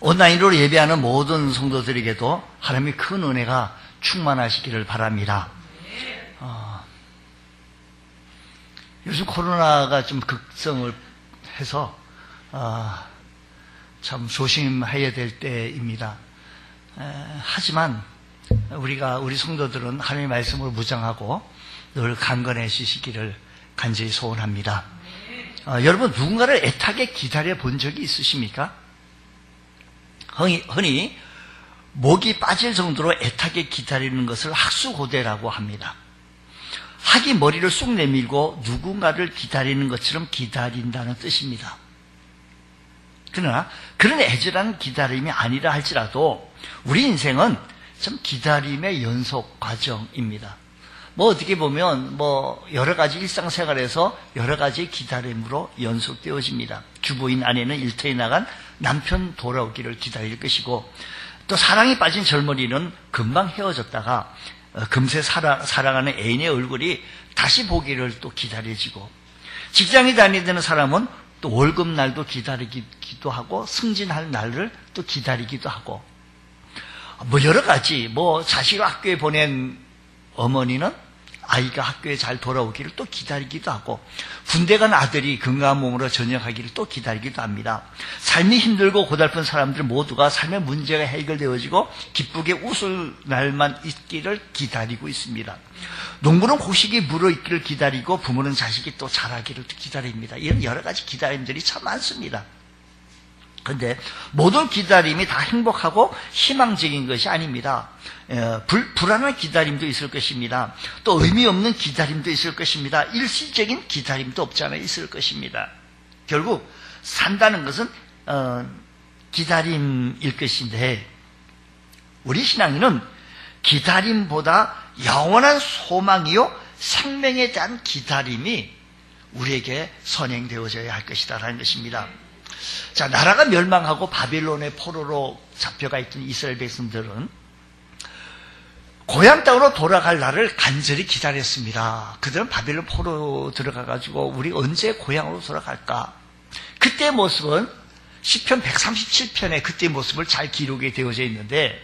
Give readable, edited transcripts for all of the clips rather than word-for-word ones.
온라인으로 예배하는 모든 성도들에게도 하나님의 큰 은혜가 충만하시기를 바랍니다. 요즘 코로나가 좀 극성을 해서 참 조심해야 될 때입니다. 하지만 우리 성도들은 하나님의 말씀을 무장하고 늘 강건해지시기를 간절히 소원합니다. 여러분, 누군가를 애타게 기다려 본 적이 있으십니까? 흔히 목이 빠질 정도로 애타게 기다리는 것을 학수고대라고 합니다. 학이 머리를 쑥 내밀고 누군가를 기다리는 것처럼 기다린다는 뜻입니다. 그러나 그런 애절한 기다림이 아니라 할지라도 우리 인생은 참 기다림의 연속 과정입니다. 어떻게 보면 여러 가지 일상생활에서 여러 가지 기다림으로 연속되어집니다. 주부인 아내는 일터에 나간 남편 돌아오기를 기다릴 것이고, 또 사랑에 빠진 젊은이는 금방 헤어졌다가 금세 사랑하는 애인의 얼굴이 다시 보기를 또 기다려지고, 직장에 다니는 사람은 또 월급날도 기다리기도 하고 승진할 날을 또 기다리기도 하고, 여러 가지 자식을 학교에 보낸 어머니는 아이가 학교에 잘 돌아오기를 또 기다리기도 하고, 군대 간 아들이 건강한 몸으로 전역하기를 또 기다리기도 합니다. 삶이 힘들고 고달픈 사람들 모두가 삶의 문제가 해결되어지고 기쁘게 웃을 날만 있기를 기다리고 있습니다. 농부는 곡식이 물어있기를 기다리고 부모는 자식이 또 자라기를 기다립니다. 이런 여러 가지 기다림들이 참 많습니다. 그런데 모든 기다림이 다 행복하고 희망적인 것이 아닙니다. 불안한 기다림도 있을 것입니다. 또 의미 없는 기다림도 있을 것입니다. 일시적인 기다림도 없지 않아 있을 것입니다. 결국 산다는 것은 기다림일 것인데, 우리 신앙인은 기다림보다 영원한 소망이요 생명에 대한 기다림이 우리에게 선행되어져야 할 것이다 라는 것입니다. 자, 나라가 멸망하고 바빌론의 포로로 잡혀가 있던 이스라엘 백성들은 고향 땅으로 돌아갈 날을 간절히 기다렸습니다. 그들은 바빌론 포로 들어가가지고 우리 언제 고향으로 돌아갈까? 그때의 모습은 시편 137편에 그때의 모습을 잘 기록이 되어져 있는데,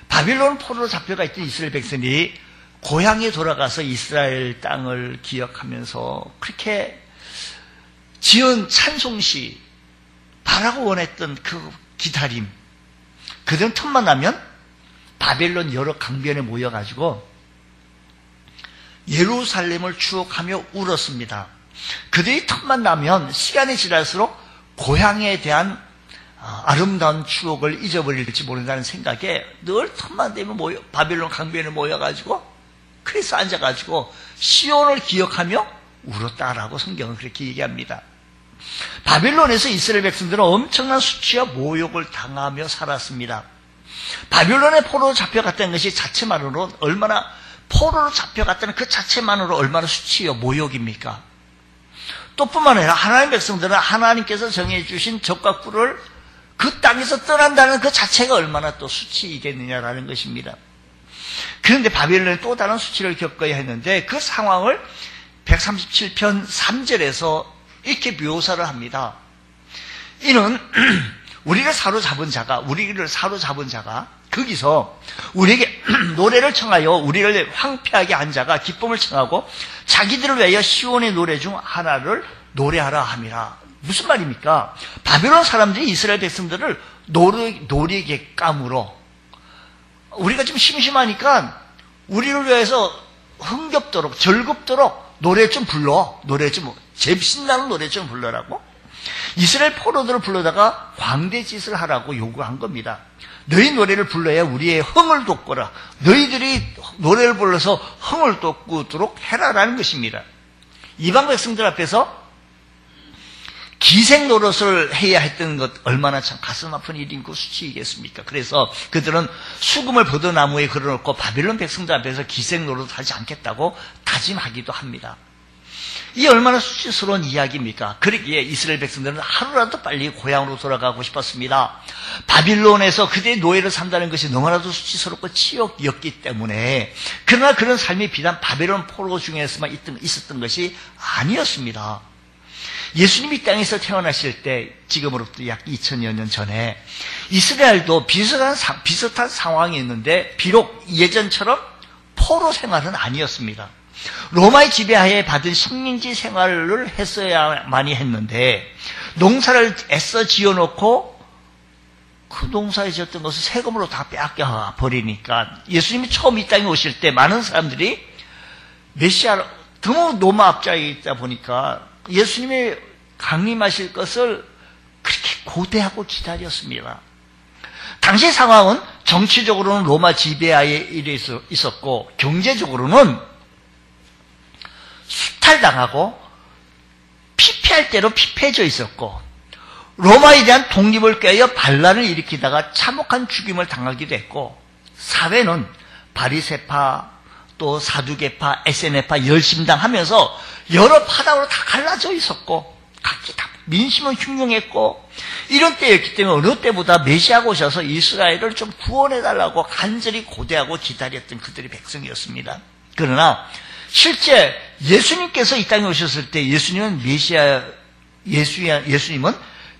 바빌론 포로로 잡혀가 있던 이스라엘 백성이 고향에 돌아가서 이스라엘 땅을 기억하면서 그렇게 지은 찬송시, 바라고 원했던 그 기다림, 그들은 틈만 나면 바벨론 여러 강변에 모여가지고 예루살렘을 추억하며 울었습니다. 그들이 틈만 나면 시간이 지날수록 고향에 대한 아름다운 추억을 잊어버릴지 모른다는 생각에 늘 틈만 되면 바벨론 강변에 모여가지고 그래서 앉아가지고 시온을 기억하며 울었다라고 성경은 그렇게 얘기합니다. 바빌론에서 이스라엘 백성들은 엄청난 수치와 모욕을 당하며 살았습니다. 바빌론의 포로로 잡혀갔다는 것이 자체만으로 포로로 잡혀갔다는 그 자체만으로 얼마나 수치와 모욕입니까? 또 뿐만 아니라 하나님의 백성들은 하나님께서 정해주신 적과 꿀을 그 땅에서 떠난다는 그 자체가 얼마나 또 수치이겠느냐라는 것입니다. 그런데 바빌론은 또 다른 수치를 겪어야 했는데, 그 상황을 137편 3절에서 이렇게 묘사를 합니다. 이는 우리를 사로잡은 자가 거기서 우리에게 노래를 청하여 우리를 황폐하게 한 자가 기쁨을 청하고 자기들을 위하여 시온의 노래 중 하나를 노래하라 함이라. 무슨 말입니까? 바빌론 사람들이 이스라엘 백성들을 놀이객감으로, 우리가 좀 심심하니까 우리를 위해서 흥겹도록 즐겁도록 노래 좀 불러, 신나는 노래 좀 불러라고 이스라엘 포로들을 불러다가 광대짓을 하라고 요구한 겁니다. 너희 노래를 불러야 우리의 흥을 돋거라. 너희들이 노래를 불러서 흥을 돋구도록 해라라는 것입니다. 이방 백성들 앞에서 기생 노릇을 해야 했던 것, 얼마나 참 가슴 아픈 일이고 수치이겠습니까? 그래서 그들은 수금을 버드나무에 걸어놓고 바빌론 백성들 앞에서 기생 노릇을 하지 않겠다고 다짐하기도 합니다. 이 얼마나 수치스러운 이야기입니까? 그러기에 이스라엘 백성들은 하루라도 빨리 고향으로 돌아가고 싶었습니다. 바빌론에서 그들의 노예를 산다는 것이 너무나도 수치스럽고 치욕이었기 때문에. 그러나 그런 삶이 비단 바벨론 포로 중에서만 있었던 것이 아니었습니다. 예수님이 이 땅에서 태어나실 때 지금으로부터 약 2000여 년 전에 이스라엘도 비슷한 상황이었는데 비록 예전처럼 포로 생활은 아니었습니다. 로마의 지배하에 받은 식민지 생활을 했어야만이 했는데 농사를 애써 지어놓고 그 농사에 지었던 것을 세금으로 다 빼앗겨 버리니까 예수님이 처음 이 땅에 오실 때 많은 사람들이 메시아를 너무 로마 앞자리에 있다 보니까 예수님이 강림하실 것을 그렇게 고대하고 기다렸습니다. 당시 상황은 정치적으로는 로마 지배하에 있었고 경제적으로는 수탈당하고 피폐할 대로 피폐해져 있었고 로마에 대한 독립을 꾀어 반란을 일으키다가 참혹한 죽임을 당하기도 했고 사회는 바리새파 또 사두개파, 에세네파, 열심당 하면서 여러 파당으로 다 갈라져 있었고 각기 다 민심은 흉흉했고 이런 때였기 때문에 어느 때보다 메시아가 오셔서 이스라엘을 좀 구원해달라고 간절히 고대하고 기다렸던 그들의 백성이었습니다. 그러나 실제 예수님께서 이 땅에 오셨을 때 예수님은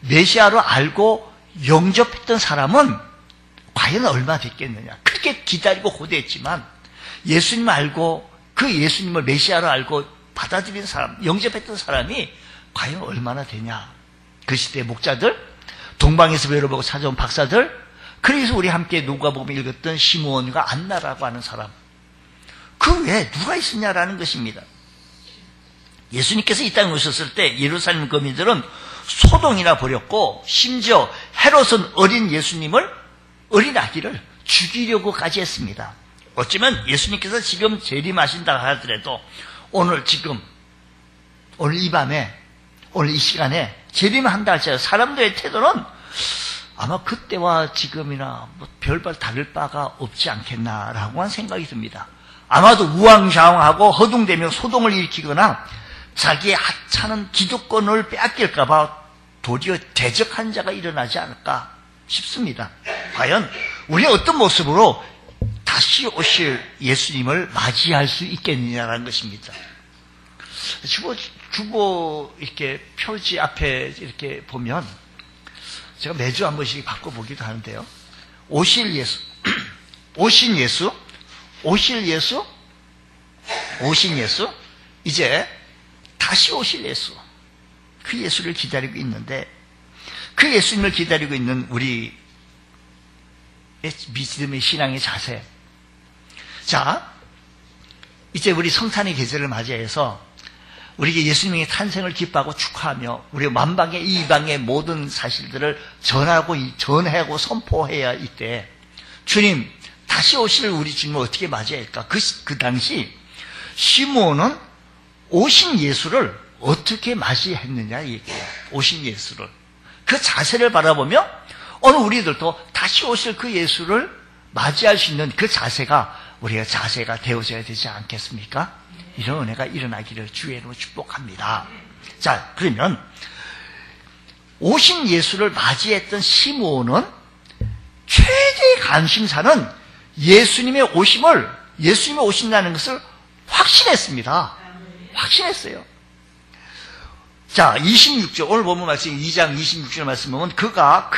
메시아로 알고 영접했던 사람은 과연 얼마 됐겠느냐. 그렇게 기다리고 고대했지만 예수님을 알고 그 예수님을 메시아로 알고 받아들인 사람, 영접했던 사람이 과연 얼마나 되냐. 그 시대의 목자들, 동방에서 배워보고 찾아온 박사들, 그래서 우리 함께 누가복음 읽었던 시므온과 안나라고 하는 사람, 그 외에 누가 있었냐라는 것입니다. 예수님께서 이 땅에 오셨을 때 예루살렘 거민들은 소동이나 벌였고 심지어 헤롯은 어린 아기를 죽이려고까지 했습니다. 어쩌면 예수님께서 지금 재림하신다 하더라도 오늘 이 밤에 오늘 이 시간에 재림한다 할지라도 사람들의 태도는 아마 그때와 지금이나 뭐 별반 다를 바가 없지 않겠나라고 하는 생각이 듭니다. 아마도 우왕좌왕하고 허둥대며 소동을 일으키거나 자기의 하찮은 기득권을 빼앗길까 봐 도리어 대적한 자가 일어나지 않을까 싶습니다. 과연 우리는 어떤 모습으로 다시 오실 예수님을 맞이할 수 있겠느냐라는 것입니다. 주보 이렇게 표지 앞에 이렇게 보면 제가 매주 한 번씩 바꿔보기도 하는데요. 오신 예수, 이제 다시 오실 예수, 그 예수를 기다리고 있는데 그 예수님을 기다리고 있는 우리 믿음의 신앙의 자세. 자, 이제 우리 성탄의 계절을 맞이해서 우리에게 예수님의 탄생을 기뻐하고 축하하며 우리 만방의 이방의 모든 사실들을 전하고 선포해야 이때 주님 다시 오실 우리 주님을 어떻게 맞이해야 할까? 그 당시 시므온은 오신 예수를 어떻게 맞이했느냐 얘기예요. 오신 예수를. 그 자세를 바라보며 오늘 우리들도 다시 오실 그 예수를 맞이할 수 있는 그 자세가 우리가 자세가 되어져야 되지 않겠습니까? 이런 은혜가 일어나기를 주의 이름으로 축복합니다. 자, 그러면 오신 예수를 맞이했던 시므온은 최대의 관심사는 예수님이 오신다는 것을 확신했습니다. 확신했어요. 자, 26절, 오늘 본문 말씀 2장 26절 말씀 보면 그가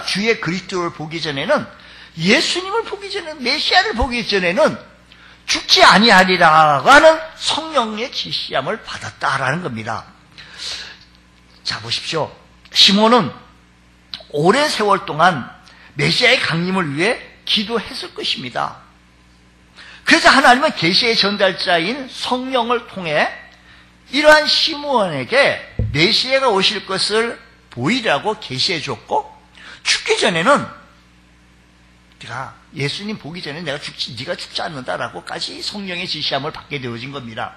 주의 그리스도를 보기 전에는 예수님을 보기 전에는 메시아를 보기 전에는 죽지 아니하리라고 하는 성령의 지시함을 받았다라는 겁니다. 자, 보십시오. 시몬은 오랜 세월 동안 메시아의 강림을 위해 기도했을 것입니다. 그래서 하나님은 계시의 전달자인 성령을 통해 이러한 시므온에게 메시아가 오실 것을 보이라고 계시해 줬고 죽기 전에는 네가 예수님 보기 전에 네가 죽지 않는다라고까지 성령의 지시함을 받게 되어진 겁니다.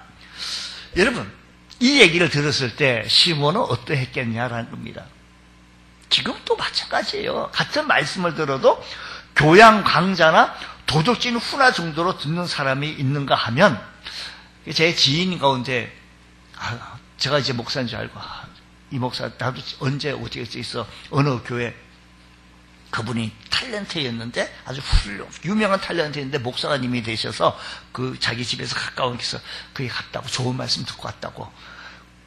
여러분, 이 얘기를 들었을 때 시몬은 어떠했겠냐라는 겁니다. 지금도 마찬가지예요. 같은 말씀을 들어도 교양 강자나 도덕진 후나 정도로 듣는 사람이 있는가 하면 제 지인 가운데 제가 이제 목사인 줄 알고 이 목사 나도 언제 어떻게 있어 어느 교회 그분이 탤런트였는데 아주 유명한 탤런트였는데 목사님이 되셔서 그 자기 집에서 가까운 데서 그게 갔다고 좋은 말씀 듣고 왔다고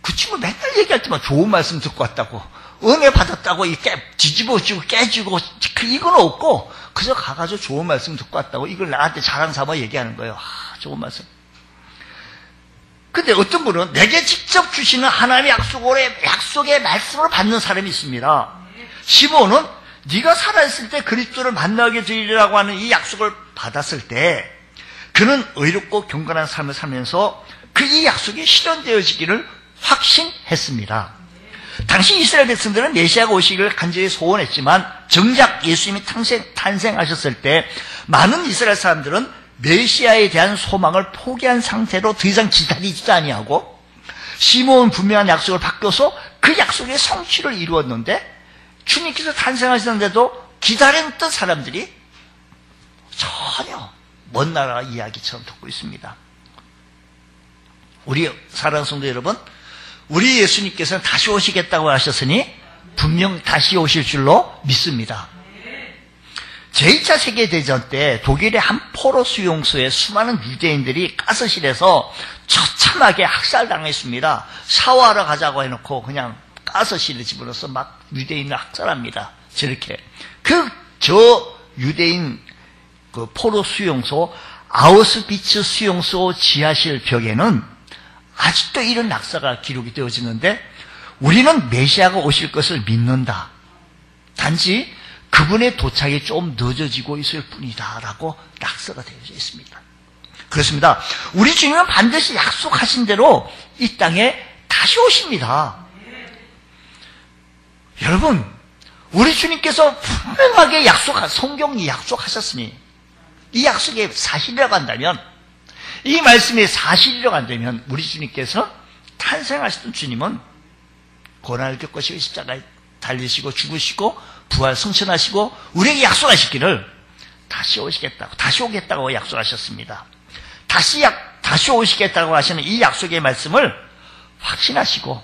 그 친구 맨날 얘기할 때만 좋은 말씀 듣고 왔다고, 은혜 받았다고, 뒤집어지고 깨지고, 이건 없고, 그저 가가지고 좋은 말씀 듣고 왔다고, 이걸 나한테 자랑 삼아 얘기하는 거예요. 좋은 말씀. 근데 어떤 분은 내게 직접 주시는 하나님의 약속의 말씀을 받는 사람이 있습니다. 시몬은 네가 살아있을 때 그리스도를 만나게 되리라고 하는 이 약속을 받았을 때, 그는 의롭고 경건한 삶을 살면서 그 이 약속이 실현되어지기를 확신했습니다. 당시 이스라엘 백성들은 메시아가 오시기를 간절히 소원했지만 정작 예수님이 탄생하셨을 때 많은 이스라엘 사람들은 메시아에 대한 소망을 포기한 상태로 더 이상 기다리지도 아니하고, 시몬은 분명한 약속을 바뀌어서 그 약속의 성취를 이루었는데, 주님께서 탄생하셨는데도 기다렸던 사람들이 전혀 먼 나라 이야기처럼 듣고 있습니다. 우리 사랑하는 성도 여러분, 우리 예수님께서는 다시 오시겠다고 하셨으니 분명 다시 오실 줄로 믿습니다. 제2차 세계대전 때 독일의 한 포로 수용소에 수많은 유대인들이 가스실에서 처참하게 학살당했습니다. 샤워하러 가자고 해놓고 그냥 가스실에 집어넣어서 막 유대인을 학살합니다. 저렇게. 저 유대인 그 포로 수용소, 아우슈비츠 수용소 지하실 벽에는 아직도 이런 낙서가 기록이 되어지는데, 우리는 메시아가 오실 것을 믿는다. 단지 그분의 도착이 좀 늦어지고 있을 뿐이다 라고 낙서가 되어져 있습니다. 그렇습니다. 우리 주님은 반드시 약속하신 대로 이 땅에 다시 오십니다. 여러분, 우리 주님께서 분명하게 성경이 약속하셨으니, 이 약속이 사실이라고 한다면, 이 말씀이 사실이라고 한다면, 우리 주님께서 탄생하셨던 주님은 고난을 겪으시고 십자가에 달리시고 죽으시고 부활 승천하시고 우리에게 약속하시기를 다시 오겠다고 약속하셨습니다. 다시 오시겠다고 하시는 이 약속의 말씀을 확신하시고,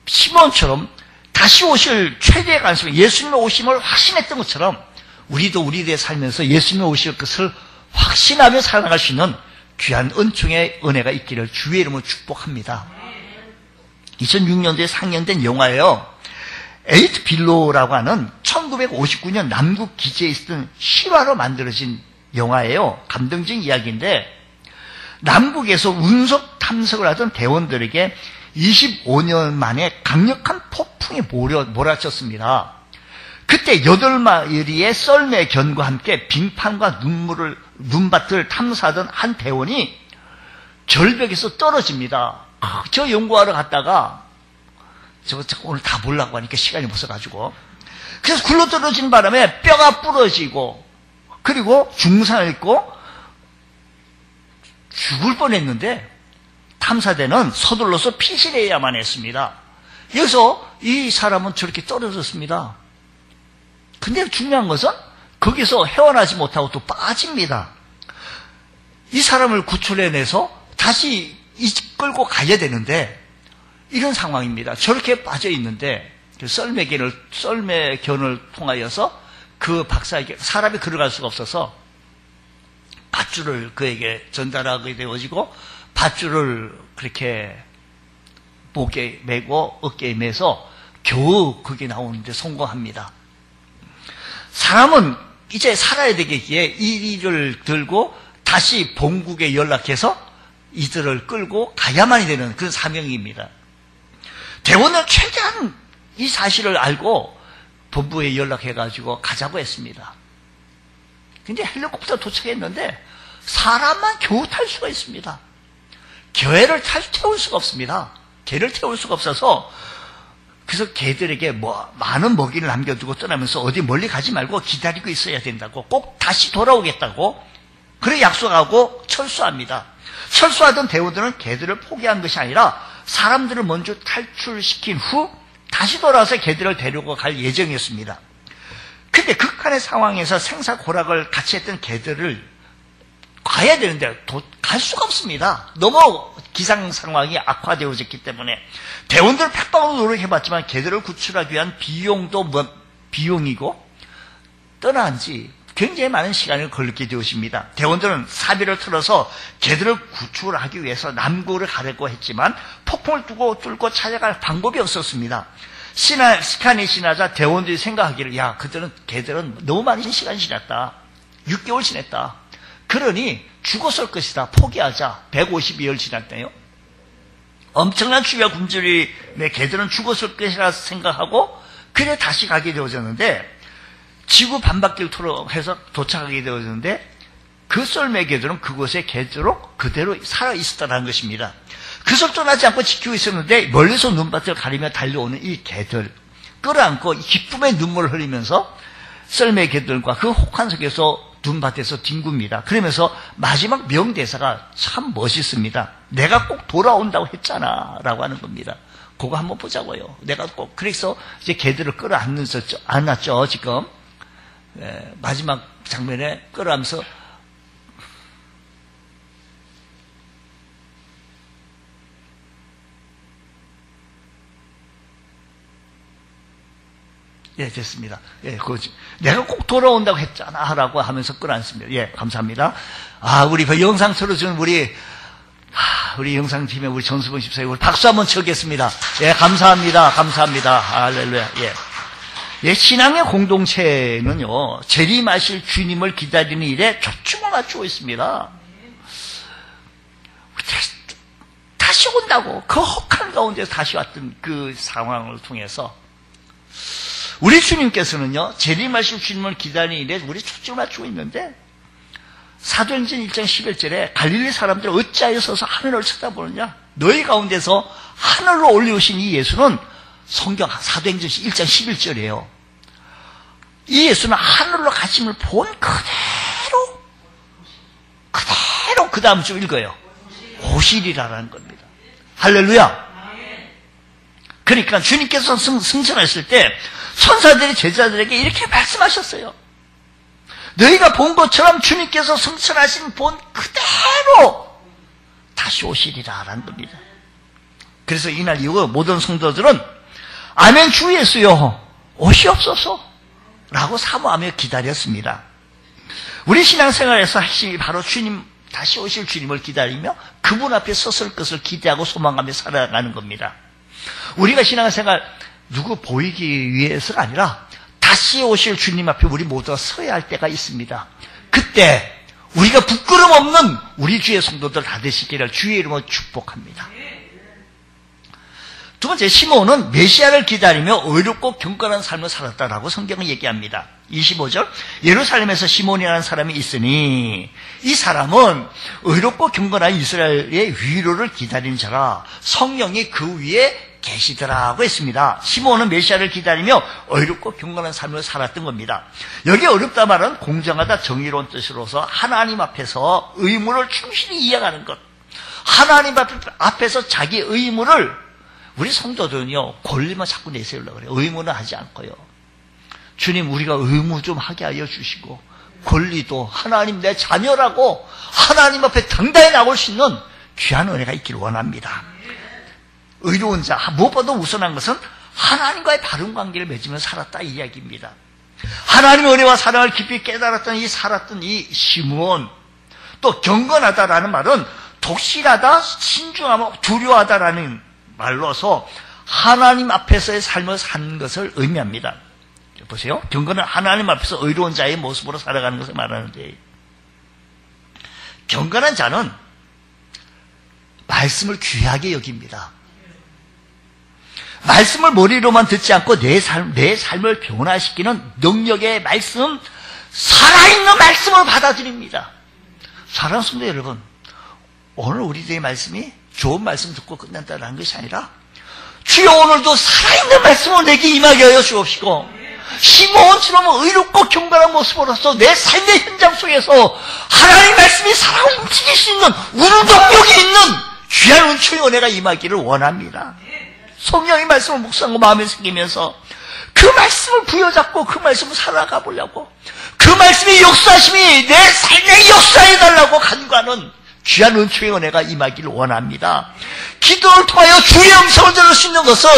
시몬처럼 다시 오실 최대의 가능성, 예수님의 오심을 확신했던 것처럼 우리도 우리들의 살면서 예수님의 오실 것을 확신하며 살아갈 수 있는 귀한 은총의 은혜가 있기를 주의 이름으로 축복합니다. 2006년도에 상영된 영화예요. 에이트 빌로우라고 하는 1959년 남극 기지에 있었던 실화로 만들어진 영화예요. 감동적인 이야기인데, 남극에서 운석 탐색을 하던 대원들에게 25년 만에 강력한 폭풍이 몰아쳤습니다. 그때 8마리의 썰매견과 함께 빙판과 눈밭을 탐사하던 한 대원이 절벽에서 떨어집니다. 저 연구하러 갔다가 저거 오늘 다 보려고 하니까 시간이 없어가지고, 그래서 굴러떨어지는 바람에 뼈가 부러지고, 그리고 중상을 입고 죽을 뻔했는데 탐사대는 서둘러서 피신해야만 했습니다. 여기서 이 사람은 저렇게 떨어졌습니다. 근데 중요한 것은 거기서 헤어나지 못하고 또 빠집니다. 이 사람을 구출해내서 다시 이끌고 가야 되는데 이런 상황입니다. 저렇게 빠져 있는데 썰매견을 통하여서 그 박사에게, 사람이 걸어갈 수가 없어서 밧줄을 그에게 전달하게 되어지고, 밧줄을 그렇게 목에 메고 어깨에 매서 겨우 그게 나오는데 성공합니다. 사람은 이제 살아야 되기에 이 일을 들고 다시 본국에 연락해서 이들을 끌고 가야만이 되는 그런 사명입니다. 대원은 최대한 이 사실을 알고 본부에 연락해가지고 가자고 했습니다. 근데 헬리콥터 도착했는데 사람만 겨우 탈 수가 있습니다. 개를 태울 수가 없습니다. 개를 태울 수가 없어서, 그래서 개들에게 많은 먹이를 남겨두고 떠나면서 어디 멀리 가지 말고 기다리고 있어야 된다고, 꼭 다시 돌아오겠다고 그래 약속하고 철수합니다. 철수하던 대원들은 개들을 포기한 것이 아니라 사람들을 먼저 탈출시킨 후 다시 돌아와서 개들을 데리고 갈 예정이었습니다. 근데 극한의 상황에서 생사고락을 같이 했던 개들을 가야 되는데 갈 수가 없습니다. 너무 기상 상황이 악화되어졌기 때문에 대원들은 백방으로 노력해봤지만 개들을 구출하기 위한 비용도 비용이고, 떠난 지 굉장히 많은 시간을 걸리게 되었습니다. 대원들은 사비를 틀어서 개들을 구출을 하기 위해서 남국을 가려고 했지만 폭풍을 뚫고 찾아갈 방법이 없었습니다. 시간이 지나자 대원들이 생각하기를 야, 그들은 개들은 너무 많은 시간이 지났다. 6개월 지났다. 그러니 죽었을 것이다. 포기하자. 152일 지났대요. 엄청난 추위와 굶주림에 개들은 죽었을 것이라 생각하고 그래 다시 가게 되어졌는데 지구 반바퀴를 해서 도착하게 되어졌는데 그 썰매 개들은 그곳에 그대로 살아 있었다는 것입니다. 그것을 떠나지 않고 지키고 있었는데 멀리서 눈밭을 가리며 달려오는 이 개들 끌어안고 기쁨의 눈물을 흘리면서 썰매 개들과 그 혹한 속에서 눈밭에서 뒹굽니다. 그러면서 마지막 명대사가 참 멋있습니다. 내가 꼭 돌아온다고 했잖아 라고 하는 겁니다. 그거 한번 보자고요. 내가 꼭 그래서 이제 개들을 끌어안았죠 지금. 마지막 장면에 끌어안면서 예, 됐습니다. 예, 내가 꼭 돌아온다고 했잖아 라고 하면서 끌어안습니다. 예, 감사합니다. 우리 영상 틀어주는 우리 영상팀의 우리 전수봉 집사님, 우리 박수 한번 쳐겠습니다. 예, 감사합니다. 감사합니다. 할렐루야. 예, 신앙의 공동체는요, 재림하실 주님을 기다리는 일에 초점을 맞추고 있습니다. 다시 온다고, 그 혹한 가운데서 다시 왔던 그 상황을 통해서, 우리 주님께서는요, 재림하실 주님을 기다리는 일에 우리 초점을 맞추고 있는데, 사도행전 1장 11절에 갈릴리 사람들 어찌하여 서서 하늘을 쳐다보느냐? 너희 가운데서 하늘로 올려오신 이 예수는 성경 사도행전 1장 11절이에요. 이 예수는 하늘로 가심을 본 그대로 그 다음 좀 읽어요. 오시리라는 겁니다. 할렐루야. 그러니까 주님께서 승천하실 때 천사들이 제자들에게 이렇게 말씀하셨어요. 너희가 본 것처럼 주님께서 승천하신 본 그대로 다시 오시리라라는 겁니다. 그래서 이날 이후 모든 성도들은 아멘 주 예수여 오시옵소서 라고 사모하며 기다렸습니다. 우리 신앙생활에서 핵심이 바로 주님 다시 오실 주님을 기다리며 그분 앞에 섰을 것을 기대하고 소망하며 살아가는 겁니다. 우리가 신앙생활 누구 보이기 위해서가 아니라 다시 오실 주님 앞에 우리 모두가 서야 할 때가 있습니다. 그때 우리가 부끄럼 없는 우리 주의 성도들 다 되시기를 주의 이름으로 축복합니다. 두 번째, 시몬은 메시아를 기다리며 의롭고 경건한 삶을 살았다라고 성경은 얘기합니다. 25절, 예루살렘에서 시몬이라는 사람이 있으니 이 사람은 의롭고 경건한 이스라엘의 위로를 기다리는 자라 성령이 그 위에 계시더라고 했습니다. 시몬은 메시아를 기다리며 의롭고 경건한 삶을 살았던 겁니다. 여기 어렵다 말은 공정하다 정의로운 뜻으로서 하나님 앞에서 의무를 충실히 이해하는 것. 하나님 앞에서 자기 의무를 우리 성도들은요, 권리만 자꾸 내세우려고 그래요. 의무는 하지 않고요. 주님, 우리가 의무 좀 하게 하여 주시고, 권리도 하나님 내 자녀라고 하나님 앞에 당당히 나올 수 있는 귀한 은혜가 있기를 원합니다. 의로운 자, 무엇보다 우선한 것은 하나님과의 바른 관계를 맺으며 살았다 이 이야기입니다. 하나님의 은혜와 사랑을 깊이 깨달았던 살았던 이 시므온, 또 경건하다라는 말은 독실하다, 신중하고 두려워하다라는 말로서 하나님 앞에서의 삶을 사는 것을 의미합니다. 보세요. 경건은 하나님 앞에서 의로운 자의 모습으로 살아가는 것을 말하는데, 경건한 자는 말씀을 귀하게 여깁니다. 말씀을 머리로만 듣지 않고 내 삶을 변화시키는 능력의 말씀, 살아있는 말씀을 받아들입니다. 사랑하는 성도 여러분, 오늘 우리들의 말씀이 좋은 말씀 듣고 끝난다는 것이 아니라 주여 오늘도 살아있는 말씀을 내게 임하게 하여 주옵시고 시몬처럼 의롭고 경건한 모습으로서 내 삶의 현장 속에서 하나님의 말씀이 살아 움직일 수 있는 운동력이 있는 귀한 은총의 은혜가 임하기를 원합니다. 성령의 말씀을 묵상하고 마음에 새기면서 그 말씀을 부여잡고 그 말씀을 살아가 보려고, 그 말씀의 역사심이 내 삶에 역사해달라고 간구하는 귀한 은총의 은혜가 임하기를 원합니다. 기도를 통하여 주의 음성을 들을 수 있는 것은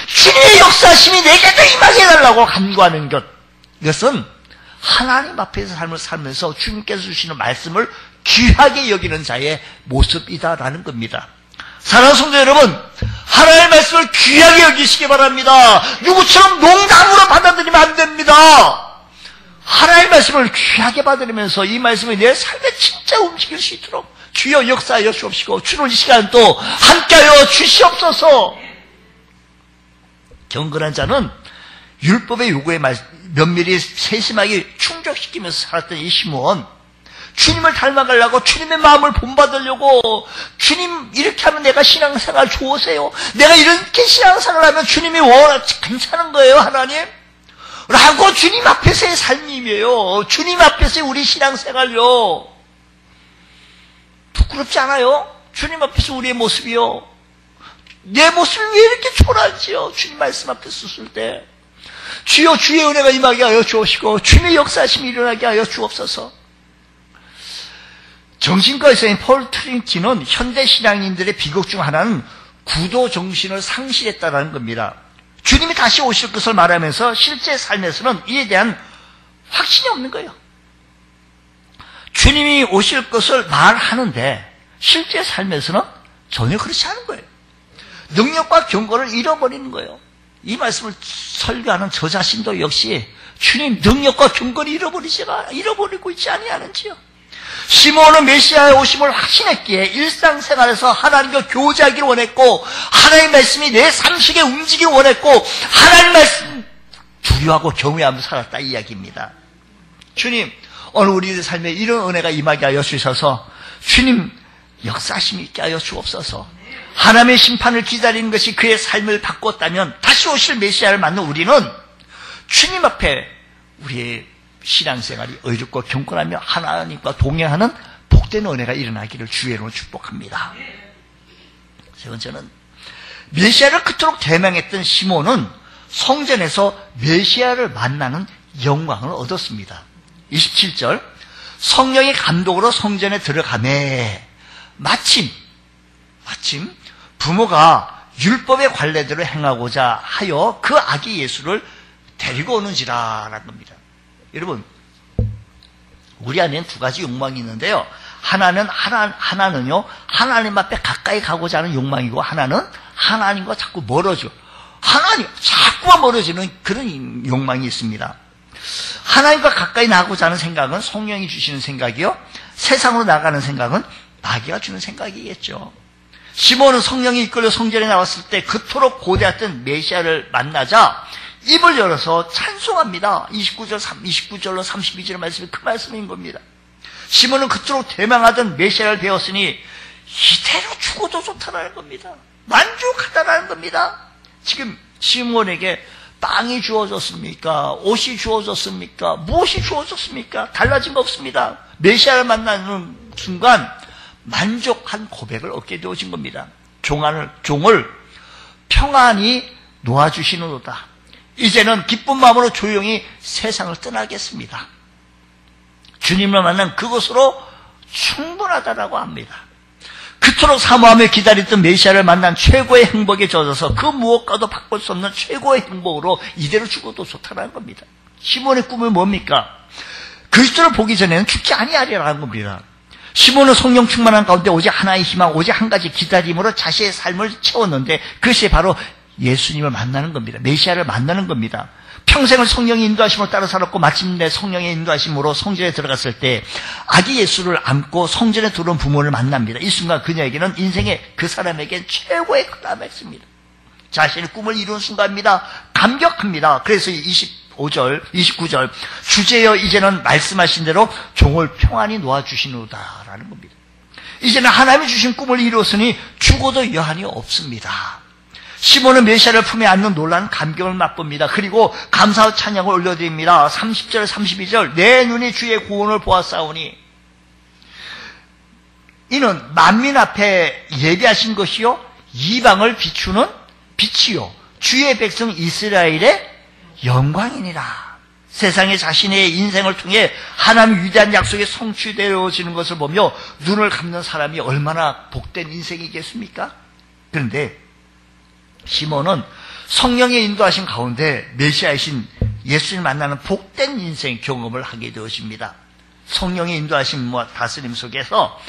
주님의 역사심이 내게도 임하게 해달라고 간구하는 것, 이것은 하나님 앞에서 삶을 살면서 주님께서 주시는 말씀을 귀하게 여기는 자의 모습이다라는 겁니다. 사랑하는 성도 여러분, 하나님의 말씀을 귀하게 여기시기 바랍니다. 누구처럼 농담으로 받아들이면 안 됩니다. 하나님의 말씀을 귀하게 받아들이면서 이 말씀이 내 삶에 진짜 움직일 수 있도록 주여 역사하여 주옵시고, 주는 이 시간 또 함께하여 주시옵소서. 경건한 자는 율법의 요구에 면밀히 세심하게 충족시키면서 살았던 이 시므온, 주님을 닮아가려고, 주님의 마음을 본받으려고, 주님 이렇게 하면 내가 신앙생활 좋으세요, 내가 이렇게 신앙생활 하면 주님이 괜찮은 거예요 하나님? 라고 주님 앞에서의 삶이에요. 주님 앞에서의 우리 신앙생활요. 부끄럽지 않아요? 주님 앞에서 우리의 모습이요. 내 모습이 왜 이렇게 초라하지요? 주님 말씀 앞에 섰을 때 주여 주의 은혜가 임하게 하여 주옵시고 주님의 역사하심이 일어나게 하여 주옵소서. 정신과 의사인 폴 트린치는 현대 신앙인들의 비극 중 하나는 구도 정신을 상실했다는 겁니다. 주님이 다시 오실 것을 말하면서 실제 삶에서는 이에 대한 확신이 없는 거예요. 주님이 오실 것을 말하는데 실제 삶에서는 전혀 그렇지 않은 거예요. 능력과 경건을 잃어버리는 거예요. 이 말씀을 설교하는 저 자신도 역시 주님 능력과 경건을 잃어버리고 있지 아니하는지요. 시므온은 메시아의 오심을 확신했기에 일상생활에서 하나님과 교제하기를 원했고, 하나님의 말씀이 내 삶식에 움직이길 원했고, 하나님의 말씀 두려워하고 경외하면서 살았다 이 이야기입니다. 주님 오늘 우리의 삶에 이런 은혜가 임하게 하여 주셔서 주님 역사심이 있게 하여 주옵소서. 하나님의 심판을 기다리는 것이 그의 삶을 바꿨다면 다시 오실 메시아를 맞는 우리는 주님 앞에 우리의 신앙생활이 의롭고 경건하며 하나님과 동행하는 복된 은혜가 일어나기를 주의 이름으로 축복합니다. 세 번째는 메시아를 그토록 대명했던 시몬은 성전에서 메시아를 만나는 영광을 얻었습니다. 27절 성령의 감독으로 성전에 들어가매 마침 부모가 율법의 관례대로 행하고자 하여 그 아기 예수를 데리고 오는지라라는 겁니다. 여러분, 우리 안에는 두 가지 욕망이 있는데요. 하나는요, 하나님 앞에 가까이 가고자 하는 욕망이고, 하나는 하나님과 자꾸 자꾸만 멀어지는 그런 욕망이 있습니다. 하나님과 가까이 나가고자 하는 생각은 성령이 주시는 생각이요, 세상으로 나가는 생각은 마귀가 주는 생각이겠죠. 시몬은 성령이 이끌려 성전에 나왔을 때 그토록 고대했던 메시아를 만나자 입을 열어서 찬송합니다. 29절로 32절의 말씀이 그 말씀인 겁니다. 시몬은 그토록 대망하던 메시아를 배웠으니 이대로 죽어도 좋다라는 겁니다. 만족하다라는 겁니다. 지금 시몬에게 빵이 주어졌습니까? 옷이 주어졌습니까? 무엇이 주어졌습니까? 달라진 거 없습니다. 메시아를 만나는 순간 만족한 고백을 얻게 되어진 겁니다. 종을 평안히 놓아주시는도다. 이제는 기쁜 마음으로 조용히 세상을 떠나겠습니다. 주님을 만난 그것으로 충분하다라고 합니다. 그토록 사모하며 기다렸던 메시아를 만난 최고의 행복에 젖어서 그 무엇과도 바꿀 수 없는 최고의 행복으로 이대로 죽어도 좋다는 겁니다. 시몬의 꿈은 뭡니까? 그리스도를 보기 전에는 죽지 아니하리라는 겁니다. 시몬은 성령 충만한 가운데 오직 하나의 희망, 오직 한 가지 기다림으로 자신의 삶을 채웠는데 그것이 바로 예수님을 만나는 겁니다. 메시아를 만나는 겁니다. 평생을 성령의 인도하심으로 따라 살았고 마침내 성령의 인도하심으로 성전에 들어갔을 때 아기 예수를 안고 성전에 들어온 부모를 만납니다. 이 순간 그녀에게는 인생의 그 사람에게 최고의 크라맥스입니다. 자신의 꿈을 이룬 순간입니다. 감격합니다. 그래서 29절 주제여 이제는 말씀하신 대로 종을 평안히 놓아주시노다라는 겁니다. 이제는 하나님이 주신 꿈을 이루었으니 죽어도 여한이 없습니다. 시몬은 메시아를 품에 안는 놀라운 감격을 맛봅니다. 그리고 감사와 찬양을 올려드립니다. 30절 32절 내 눈이 주의 구원을 보았사오니 이는 만민 앞에 예비하신 것이요 이방을 비추는 빛이요 주의 백성 이스라엘의 영광이니라. 세상에 자신의 인생을 통해 하나님의 위대한 약속이 성취되어지는 것을 보며 눈을 감는 사람이 얼마나 복된 인생이겠습니까? 그런데 시몬은 성령의 인도하신 가운데 메시아이신 예수님을 만나는 복된 인생 경험을 하게 되어집니다. 성령의 인도하심과 다스림 속에서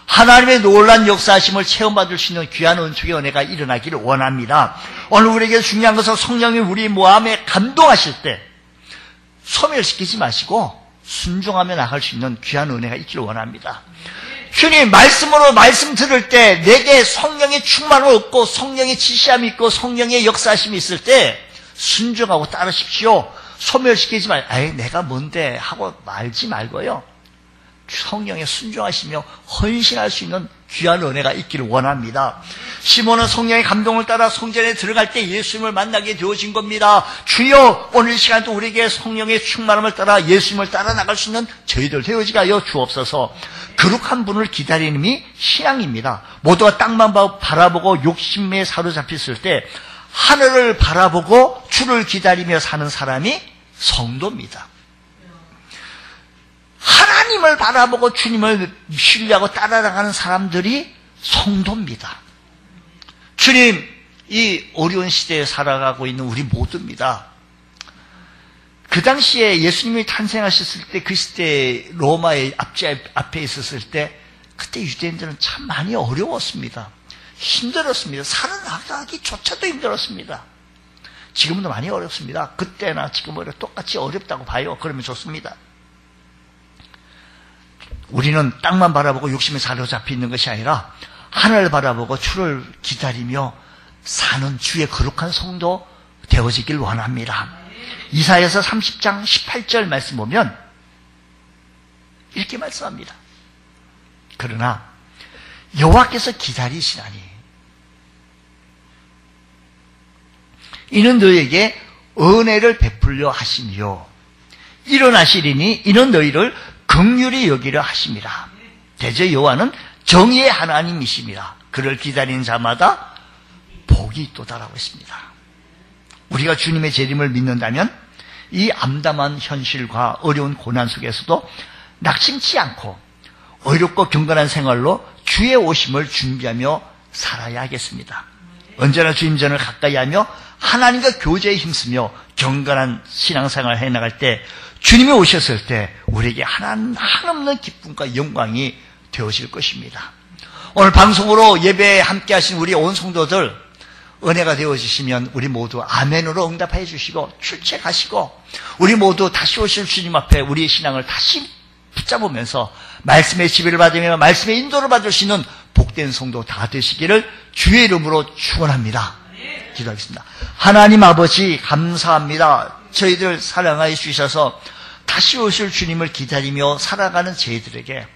하나님의 놀라운 역사하심을 체험받을 수 있는 귀한 은총의 은혜가 일어나기를 원합니다. 오늘 우리에게 중요한 것은 성령이 우리 마음에 감동하실 때 소멸시키지 마시고 순종하며 나갈 수 있는 귀한 은혜가 있기를 원합니다. 주님, 말씀으로 말씀 들을 때 내게 성령의 충만을 얻고 성령의 지시함이 있고 성령의 역사하심이 있을 때 순종하고 따르십시오. 소멸시키지 말고 내가 뭔데 하고 말지 말고요. 성령에 순종하시며 헌신할 수 있는 귀한 은혜가 있기를 원합니다. 시몬은 성령의 감동을 따라 성전에 들어갈 때 예수님을 만나게 되어진 겁니다. 주여, 오늘 시간도 우리에게 성령의 충만함을 따라 예수님을 따라 나갈 수 있는 저희들 되어지게 하여 주옵소서. 거룩한 분을 기다리는 이 신앙입니다. 모두가 땅만 바라보고 욕심에 사로잡혔을 때 하늘을 바라보고 주를 기다리며 사는 사람이 성도입니다. 하나님을 바라보고 주님을 신뢰하고 따라가는 사람들이 성도입니다. 주님, 이 어려운 시대에 살아가고 있는 우리 모두입니다. 그 당시에 예수님이 탄생하셨을 때 그 시대에 로마의 앞에 있었을 때 그때 유대인들은 참 많이 어려웠습니다. 힘들었습니다. 살아나가기조차도 힘들었습니다. 지금도 많이 어렵습니다. 그때나 지금은 똑같이 어렵다고 봐요. 그러면 좋습니다. 우리는 땅만 바라보고 욕심에 사로잡혀 있는 것이 아니라 하늘을 바라보고 주를 기다리며 사는 주의 거룩한 성도 되어지길 원합니다. 이사야서 30장 18절 말씀 보면 이렇게 말씀합니다. 그러나 여호와께서 기다리시나니 이는 너에게 은혜를 베풀려 하시며 일어나시리니 이는 너희를 긍휼히 여기려 하심이라. 대저 여호와는 정의의 하나님이심이라. 그를 기다리는 자마다 복이 있도다라고 했습니다. 우리가 주님의 재림을 믿는다면 이 암담한 현실과 어려운 고난 속에서도 낙심치 않고 의롭고 경건한 생활로 주의 오심을 준비하며 살아야 하겠습니다. 언제나 주님 전을 가까이 하며 하나님과 교제에 힘쓰며 경건한 신앙생활을 해나갈 때 주님이 오셨을 때 우리에게 한없는 기쁨과 영광이 되어질 것입니다. 오늘 방송으로 예배에 함께 하신 우리 온 성도들 은혜가 되어지시면 우리 모두 아멘으로 응답해 주시고 출첵하시고 우리 모두 다시 오실 주님 앞에 우리의 신앙을 다시 붙잡으면서 말씀의 지배를 받으며 말씀의 인도를 받을 수 있는 복된 성도 다 되시기를 주의 이름으로 축원합니다. 기도하겠습니다. 하나님 아버지 감사합니다. 저희들 사랑하여 주셔서 다시 오실 주님을 기다리며 살아가는 저희들에게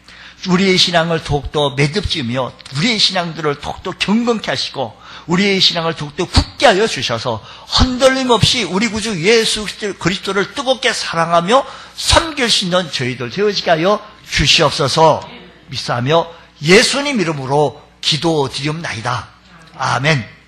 우리의 신앙을 더욱더 매듭지으며 우리의 신앙들을 더욱더 경건케 하시고 우리의 신앙을 더욱더 굳게 하여 주셔서 흔들림 없이 우리 구주 예수 그리스도를 뜨겁게 사랑하며 섬길 수 있는 저희들 되어지게 하여 주시옵소서. 믿사하며 예수님 이름으로 기도드리옵나이다. 아멘.